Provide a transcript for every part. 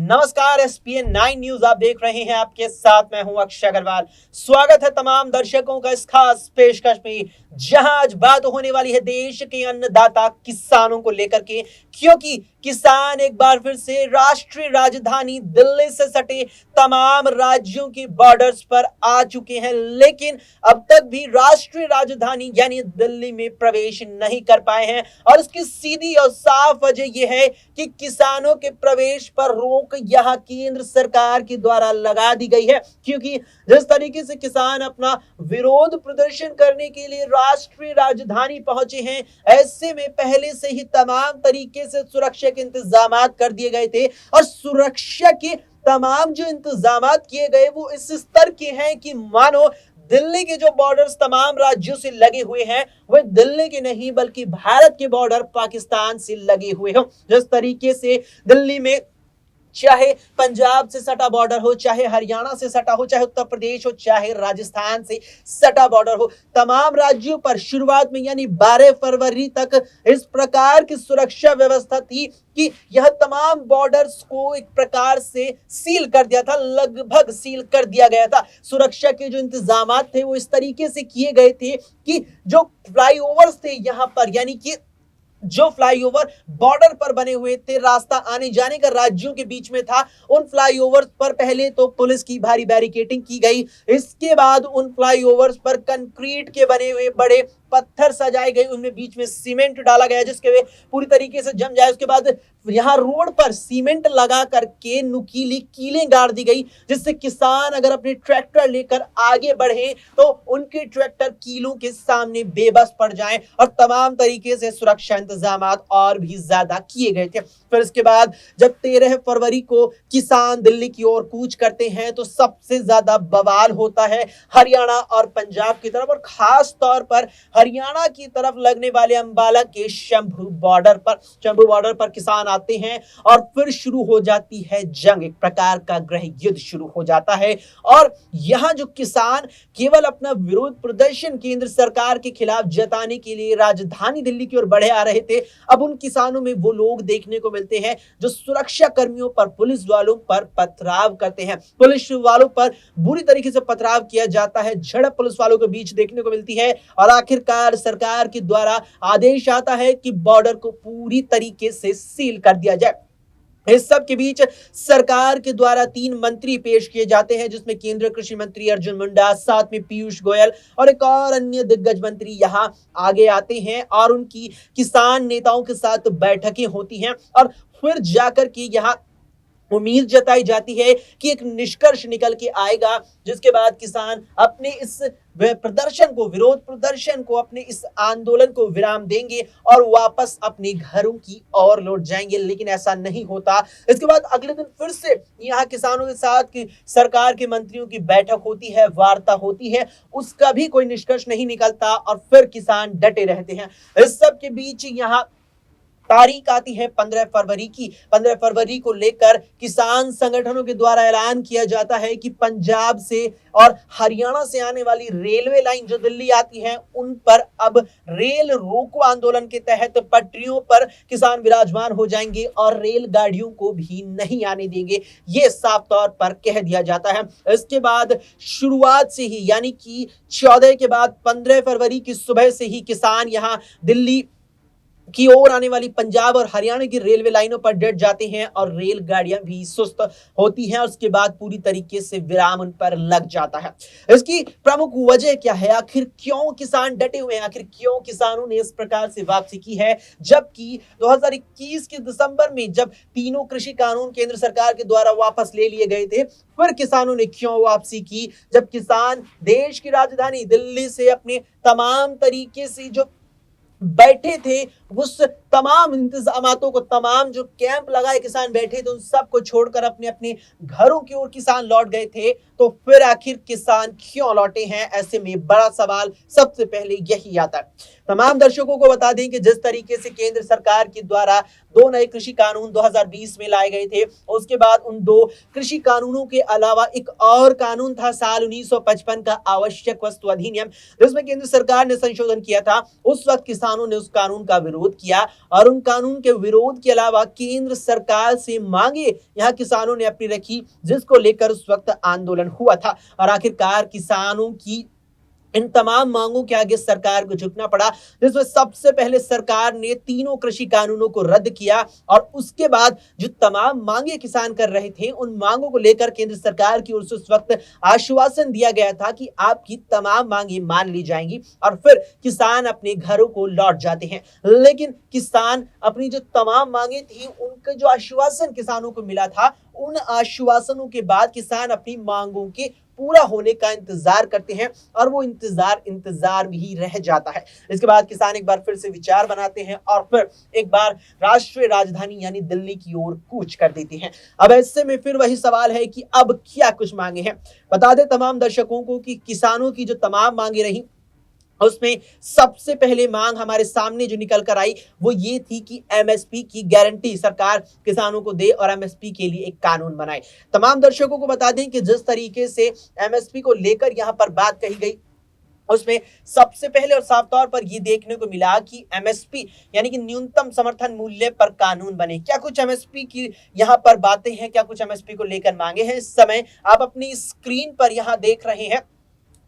नमस्कार, ESPN 9 news आप देख रहे हैं। आपके साथ मैं हूं अक्षय अग्रवाल। स्वागत है तमाम दर्शकों का इस खास पेशकश में, जहां आज बात होने वाली है देश के अन्नदाता किसानों को लेकर के, क्योंकि किसान एक बार फिर से राष्ट्रीय राजधानी दिल्ली से सटे तमाम राज्यों के बॉर्डर्स पर आ चुके हैं, लेकिन अब तक भी राष्ट्रीय राजधानी यानी दिल्ली में प्रवेश नहीं कर पाए हैं। और इसकी सीधी और साफ वजह यह है कि किसानों के प्रवेश पर रोक यहां केंद्र सरकार के द्वारा लगा दी गई है, क्योंकि जिस तरीके से किसान अपना विरोध प्रदर्शन करने के लिए राष्ट्रीय राजधानी पहुंचे हैं, ऐसे में पहले से ही तमाम तरीके से सुरक्षा के इंतजाम कर दिए गए थे। और सुरक्षा के तमाम जो इंतजाम किए गए वो इस स्तर के हैं कि मानो दिल्ली के जो बॉर्डर्स तमाम राज्यों से लगे हुए हैं वे दिल्ली के नहीं बल्कि भारत के बॉर्डर पाकिस्तान से लगे हुए हो। जिस तरीके से दिल्ली में चाहे पंजाब से सटा बॉर्डर हो, चाहे हरियाणा से सटा हो, चाहे उत्तर प्रदेश हो, चाहे राजस्थान से सटा बॉर्डर हो, तमाम राज्यों पर शुरुआत में यानी 12 फरवरी तक इस प्रकार की सुरक्षा व्यवस्था थी कि यह तमाम बॉर्डर्स को एक प्रकार से सील कर दिया था, लगभग सील कर दिया गया था। सुरक्षा के जो इंतजाम थे वो इस तरीके से किए गए थे कि जो फ्लाईओवर्स थे यहां पर, यानी कि जो फ्लाईओवर बॉर्डर पर बने हुए थे, रास्ता आने जाने का राज्यों के बीच में था, उन फ्लाईओवर्स पर पहले तो पुलिस की भारी बैरिकेडिंग की गई। इसके बाद उन फ्लाईओवर्स पर कंक्रीट के बने हुए बड़े पत्थर सजाए गए, उनमें बीच में सीमेंट डाला गया जिसके वे पूरी तरीके से जम जाए। उसके बाद यहाँ रोड पर सीमेंट लगा करके नुकीली कीलें गाड़ दी गई, जिससे किसान अगर अपने ट्रैक्टर लेकर आगे बढ़े तो उनके ट्रैक्टर कीलों के सामने बेबस पड़ जाएं। और तमाम तरीके से सुरक्षा इंतजाम और भी ज्यादा किए गए थे। फिर इसके बाद जब 13 फरवरी को किसान दिल्ली की ओर कूच करते हैं तो सबसे ज्यादा बवाल होता है हरियाणा और पंजाब की तरफ, और खास तौर पर हरियाणा की तरफ लगने वाले अंबाला के शंभू बॉर्डर पर किसान आते हैं और फिर शुरू हो जाती है जंग। एक प्रकार का गृह युद्ध शुरू हो जाता है। और यहां जो किसान केवल अपना विरोध प्रदर्शन केंद्र सरकार के खिलाफ जताने के लिए राजधानी दिल्ली की ओर बढ़े आ रहे थे, अब उन किसानों में वो लोग देखने को मिलते हैं जो सुरक्षा कर्मियों पर, पुलिस वालों पर पथराव करते हैं। पुलिस वालों पर बुरी तरीके से पथराव किया जाता है, झड़प पुलिस वालों के बीच देखने को मिलती है। और आखिरकार सरकार के द्वारा आदेश आता है कि बॉर्डर को पूरी तरीके से सील कर दिया जाए। इस सब के बीच सरकार के द्वारा 3 मंत्री पेश किए जाते हैं, जिसमें केंद्रीय कृषि मंत्री अर्जुन मुंडा, साथ में पीयूष गोयल और एक और अन्य दिग्गज मंत्री यहां आगे आते हैं और उनकी किसान नेताओं के साथ बैठकें होती हैं। और फिर जाकर के यहां उम्मीद जताई जाती है कि एक निष्कर्ष निकल के आएगा, जिसके बाद किसान अपने इस विरोध प्रदर्शन को, अपने इस आंदोलन को विराम देंगे और वापस अपने घरों की ओर लौट जाएंगे। लेकिन ऐसा नहीं होता। इसके बाद अगले दिन फिर से यहाँ किसानों के साथ की सरकार के मंत्रियों की बैठक होती है, वार्ता होती है, उसका भी कोई निष्कर्ष नहीं निकलता और फिर किसान डटे रहते हैं। इस सब के बीच यहाँ तारीख आती है 15 फरवरी की। 15 फरवरी को लेकर किसान संगठनों के द्वारा ऐलान किया जाता है कि पंजाब से और हरियाणा से आने वाली रेलवे लाइन जो दिल्ली आती है, उन पर अब रेल रोको आंदोलन के तहत पटरियों पर किसान विराजमान हो जाएंगे और रेलगाड़ियों को भी नहीं आने देंगे। ये साफ तौर पर कह दिया जाता है। इसके बाद शुरुआत से ही यानी कि 14 के बाद 15 फरवरी की सुबह से ही किसान यहाँ दिल्ली की ओर आने वाली पंजाब और हरियाणा की रेलवे लाइनों पर डट जाते हैं और रेलगाड़ियां भी सुस्त होती हैं। और उसके बाद पूरी तरीके से विराम उन पर लग जाता है। इसकी प्रमुख वजह क्या है? आखिर क्यों किसान डटे हुए हैं? आखिर क्यों किसानों ने इस प्रकार से वापसी की है? जबकि 2021 के दिसंबर में जब तीनों कृषि कानून केंद्र सरकार के द्वारा वापस ले लिए गए थे, फिर किसानों ने क्यों वापसी की? जब किसान देश की राजधानी दिल्ली से अपने तमाम तरीके से जो बैठे थे, उस तमाम इंतजामातों को, तमाम जो कैंप लगाए किसान बैठे थे, उन सबको छोड़कर अपने अपने घरों की ओर किसान लौट गए थे। तो फिर आखिर किसान क्यों लौटे हैं? ऐसे में बड़ा सवाल सबसे पहले यही आता है। तमाम दर्शकों को बता दें कि जिस तरीके से केंद्र सरकार के द्वारा 2 नए कृषि कानून 2020 में लाए गए थे, उसके बाद उन 2 कृषि कानूनों के अलावा एक और कानून था साल 1955 का आवश्यक वस्तु अधिनियम, जिसमें केंद्र सरकार ने संशोधन किया था। उस वक्त किसानों ने उस कानून का विरोध विरोध किया और उन कानून के विरोध के अलावा केंद्र सरकार से मांगे यहाँ किसानों ने अपनी रखी, जिसको लेकर उस वक्त आंदोलन हुआ था। और आखिरकार किसानों की इन तमाम मांगों के आगे सरकार को झुकना पड़ा, जिसमें सबसे पहले सरकार ने तीनों कृषि कानूनों को रद्द किया और उसके बाद जो तमाम मांगे किसान कर रहे थे उन मांगों को लेकर केंद्र सरकार की ओर से उस वक्त आश्वासन दिया गया था कि आपकी तमाम मांगे मान ली जाएंगी और फिर किसान अपने घरों को लौट जाते हैं। लेकिन किसान अपनी जो तमाम मांगे थी, उनका जो आश्वासन किसानों को मिला था, उन आश्वासनों के बाद किसान अपनी मांगों के पूरा होने का इंतजार करते हैं और वो इंतजार भी रह जाता है। इसके बाद किसान एक बार फिर से विचार बनाते हैं और फिर एक बार राष्ट्रीय राजधानी यानी दिल्ली की ओर कूच कर देते हैं। अब ऐसे में फिर वही सवाल है कि अब क्या कुछ मांगे हैं। बता दें तमाम दर्शकों को कि किसानों की जो तमाम मांगे रही उसमें सबसे पहले मांग हमारे सामने जो निकल कर आई वो ये थी कि एमएसपी की गारंटी सरकार किसानों को दे और एमएसपी के लिए एक कानून बनाए। तमाम दर्शकों को बता दें कि जिस तरीके से एमएसपी को लेकर यहां पर बात कही गई उसमें सबसे पहले और साफ तौर पर यह देखने को मिला कि एमएसपी यानी कि न्यूनतम समर्थन मूल्य पर कानून बने। क्या कुछ एमएसपी की यहां पर बातें हैं, क्या कुछ एमएसपी को लेकर मांगे हैं, इस समय आप अपनी स्क्रीन पर यहां देख रहे हैं।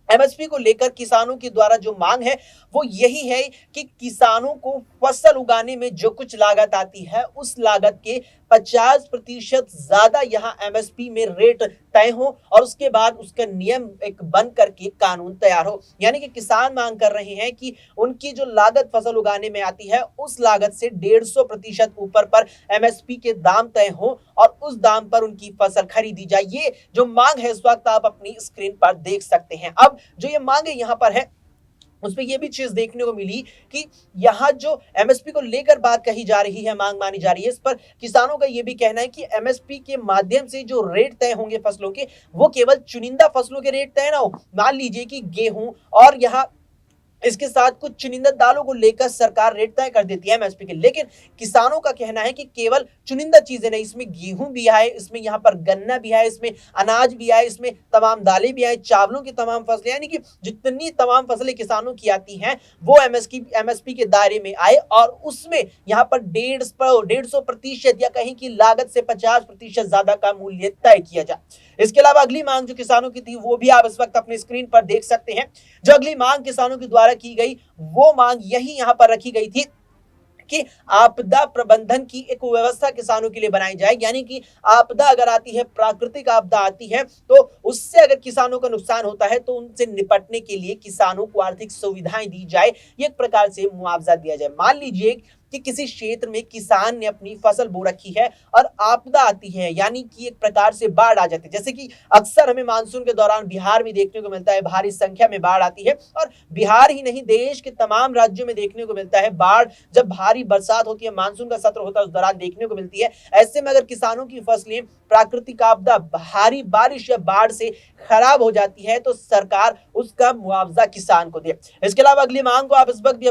एमएसपी को लेकर किसानों के द्वारा जो मांग है वो यही है कि किसानों को फसल उगाने में जो कुछ लागत आती है उस लागत के 50% ज्यादा यहाँ एमएसपी में रेट तय हो और उसके बाद उसका नियम एक बन करके कानून तैयार हो। यानी कि किसान मांग कर रहे हैं कि उनकी जो लागत फसल उगाने में आती है उस लागत से 150% ऊपर पर एमएसपी के दाम तय हो और उस दाम पर उनकी फसल खरीदी जाए। ये जो मांग है इस वक्त आप अपनी स्क्रीन पर देख सकते हैं। अब जो ये मांगे यहाँ पर है उसमें यह भी चीज देखने को मिली कि यहाँ जो एमएसपी को लेकर बात कही जा रही है, मांग मानी जा रही है, इस पर किसानों का यह भी कहना है कि एमएसपी के माध्यम से जो रेट तय होंगे फसलों के वो केवल चुनिंदा फसलों के रेट तय ना हो। मान लीजिए कि गेहूं और यहाँ इसके साथ कुछ चुनिंदा दालों को लेकर सरकार रेट तय कर देती है एमएसपी के, लेकिन किसानों का कहना है कि केवल चुनिंदा चीजें नहीं, इसमें गेहूं भी आए, इसमें यहाँ पर गन्ना भी आए, इसमें अनाज भी आए, इसमें तमाम दालें भी आए, चावलों की तमाम फसलें, यानी कि जितनी तमाम फसलें किसानों की आती हैं वो एमएसपी के दायरे में आए और उसमें यहाँ पर 150% या कहीं की लागत से 50% ज्यादा का मूल्य तय किया जाए। इसके अलावा अगली मांग जो किसानों की थी वो भी आप इस वक्त अपनी स्क्रीन पर देख सकते हैं। जो अगली मांग किसानों के द्वारा की गई वो मांग यही यहां पर रखी गई थी कि आपदा प्रबंधन की एक व्यवस्था किसानों के लिए बनाई जाए। यानी कि आपदा अगर आती है, प्राकृतिक आपदा आती है, तो उससे अगर किसानों का नुकसान होता है तो उनसे निपटने के लिए किसानों को आर्थिक सुविधाएं दी जाए, एक प्रकार से मुआवजा दिया जाए। मान लीजिए कि किसी क्षेत्र में किसान ने अपनी फसल बो रखी है और आपदा आती है, यानी कि एक प्रकार से बाढ़ आ जाती है, जैसे कि अक्सर हमें मानसून के दौरान बिहार में देखने को मिलता है, भारी संख्या में बाढ़ आती है और बिहार ही नहीं देश के तमाम राज्यों में देखने को मिलता है बाढ़। जब भारी बरसात होती है, मानसून का सत्र होता है, उस दौरान देखने को मिलती है। ऐसे में अगर किसानों की फसलें प्राकृतिक आपदा, भारी बारिश या बाढ़ से खराब हो जाती है तो सरकार उसका मुआवजा किसान को दे। इसके अलावा अगली मांग को आप इस वक्त भी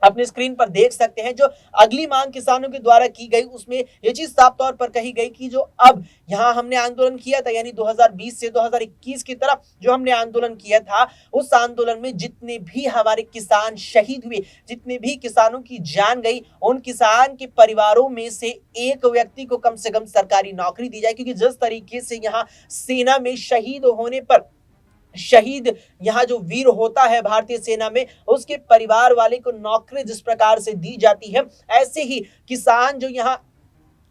अपनी स्क्रीन पर देख सकते हैं। जो अगली मांग किसानों के द्वारा की गई उसमें यह चीज साफ तौर पर कही गई कि जो अब यहां हमने आंदोलन किया था, यानी 2020 से 2021 की तरफ जो हमने आंदोलन किया था, उस आंदोलन में जितने भी हमारे किसान शहीद हुए, जितने भी किसानों की जान गई, उन किसान के परिवारों में से एक व्यक्ति को कम से कम सरकारी नौकरी दी जाए। क्योंकि जिस तरीके से यहाँ सेना में शहीद होने पर शहीद यहाँ जो वीर होता है भारतीय सेना में, उसके परिवार वाले को नौकरी जिस प्रकार से दी जाती है, ऐसे ही किसान जो यहाँ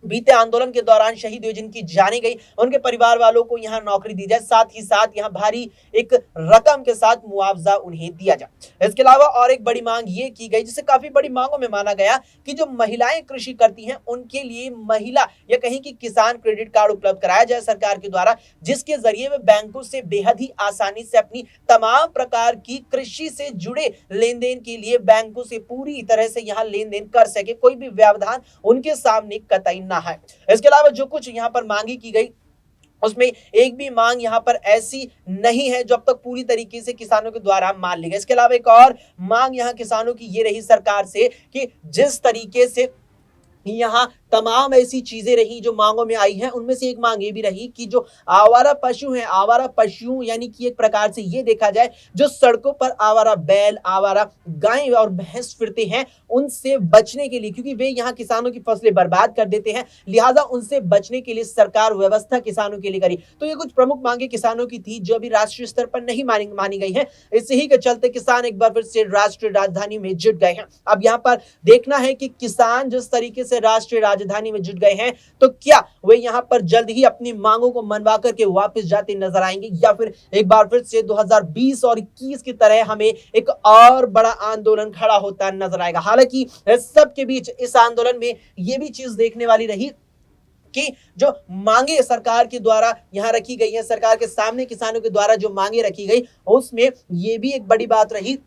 बीते आंदोलन के दौरान शहीद हुए, जिनकी जाने गई, उनके परिवार वालों को यहाँ नौकरी दी जाए, साथ ही साथ यहाँ भारी एक रकम के साथ मुआवजा उन्हें दिया जाए। इसके अलावा और एक बड़ी मांग ये की गई, जिसे काफी बड़ी मांगों में माना गया, कि जो महिलाएं कृषि करती हैं उनके लिए महिला या कहीं की किसान क्रेडिट कार्ड उपलब्ध कराया जाए सरकार के द्वारा, जिसके जरिए वे बैंकों से बेहद ही आसानी से अपनी तमाम प्रकार की कृषि से जुड़े लेन देन के लिए बैंकों से पूरी तरह से यहाँ लेन देन कर सके, कोई भी व्यवधान उनके सामने कतई है। इसके अलावा जो कुछ यहां पर मांगी की गई उसमें एक भी मांग यहां पर ऐसी नहीं है जो अब तक पूरी तरीके से किसानों के द्वारा मान ली गई। इसके अलावा एक और मांग यहां किसानों की ये रही सरकार से कि जिस तरीके से यहाँ तमाम ऐसी चीजें रही जो मांगों में आई हैं। उनमें से एक मांग ये भी रही कि जो आवारा पशु हैं, आवारा पशु यानी कि एक प्रकार से ये देखा जाए जो सड़कों पर आवारा बैल, आवारा गाय और भैंस फिरते हैं, उनसे बचने के लिए, क्योंकि वे यहाँ किसानों की फसलें बर्बाद कर देते हैं, लिहाजा उनसे बचने के लिए सरकार व्यवस्था किसानों के लिए करी। तो ये कुछ प्रमुख मांगे किसानों की थी जो अभी राष्ट्रीय स्तर पर नहीं मानी गई हैं। इसी के चलते किसान एक बार फिर से राष्ट्रीय राजधानी में जुट गए हैं। अब यहाँ पर देखना है कि किसान जिस तरीके से राष्ट्रीय राजधानी में जुट गए हैं, तो क्या वे यहाँ पर जल्द ही अपनी मांगों को मनवा करके वापस जाते नजर आएंगे, या फिर एक बार फिर से 2020 और 21 की तरह हमें एक और बड़ा आंदोलन खड़ा होता नजर आएगा। हालांकि इस सब के बीच इस आंदोलन में यह भी चीज देखने वाली रही कि जो मांगे सरकार के द्वारा यहां रखी गई है, सरकार के सामने किसानों के द्वारा जो मांगे रखी गई, उसमें यह भी एक बड़ी बात रही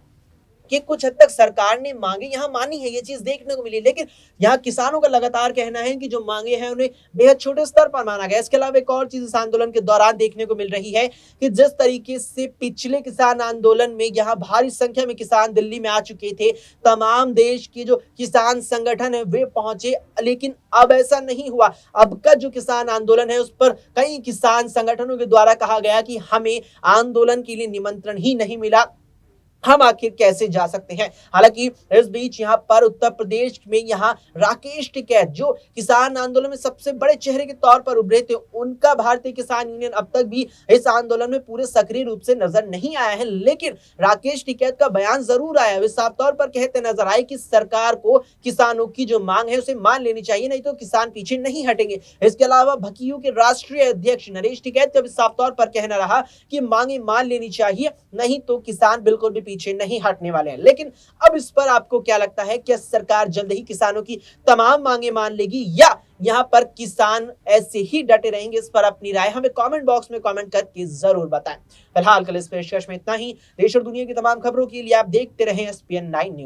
कि कुछ हद तक सरकार ने मांगे यहां मानी है, ये चीज देखने को मिली। लेकिन यहां किसानों का लगातार कहना है कि जो मांगे हैं उन्हें बेहद छोटे स्तर पर माना गया। इसके अलावा एक और चीज इस आंदोलन के दौरान देखने को मिल रही है कि जिस तरीके से पिछले किसान आंदोलन में यहां भारी संख्या में किसान दिल्ली में आ चुके थे, तमाम देश के जो किसान संगठन है वे पहुंचे, लेकिन अब ऐसा नहीं हुआ। अब का जो किसान आंदोलन है उस पर कई किसान संगठनों के द्वारा कहा गया कि हमें आंदोलन के लिए निमंत्रण ही नहीं मिला, हम आखिर कैसे जा सकते हैं। हालांकि इस बीच यहाँ पर उत्तर प्रदेश में यहाँ राकेश टिकैत जो किसान आंदोलन में सबसे बड़े चेहरे के तौर पर उभरे थे, उनका भारतीय किसान यूनियन अब तक भी इस आंदोलन में पूरे सक्रिय रूप से नजर नहीं आया है। लेकिन राकेश टिकैत का बयान जरूर आया, वे साफ तौर पर कहते नजर आए कि सरकार को किसानों की जो मांग है उसे मान लेनी चाहिए, नहीं तो किसान पीछे नहीं हटेंगे। इसके अलावा भकीयू के राष्ट्रीय अध्यक्ष नरेश टिकैत का भी साफ तौर पर कहना रहा कि मांगे मान लेनी चाहिए, नहीं तो किसान बिल्कुल भी पीछे नहीं हटने वाले हैं। लेकिन अब इस पर आपको क्या लगता है, क्या सरकार जल्द ही किसानों की तमाम मांगे मान लेगी, या यहां पर किसान ऐसे ही डटे रहेंगे? इस पर अपनी राय हमें कमेंट बॉक्स में कमेंट करके जरूर बताएं। फिलहाल कल इस पेशकश में इतना ही। देश और दुनिया की तमाम खबरों के लिए आप देखते रहें SPN 9 न्यूज।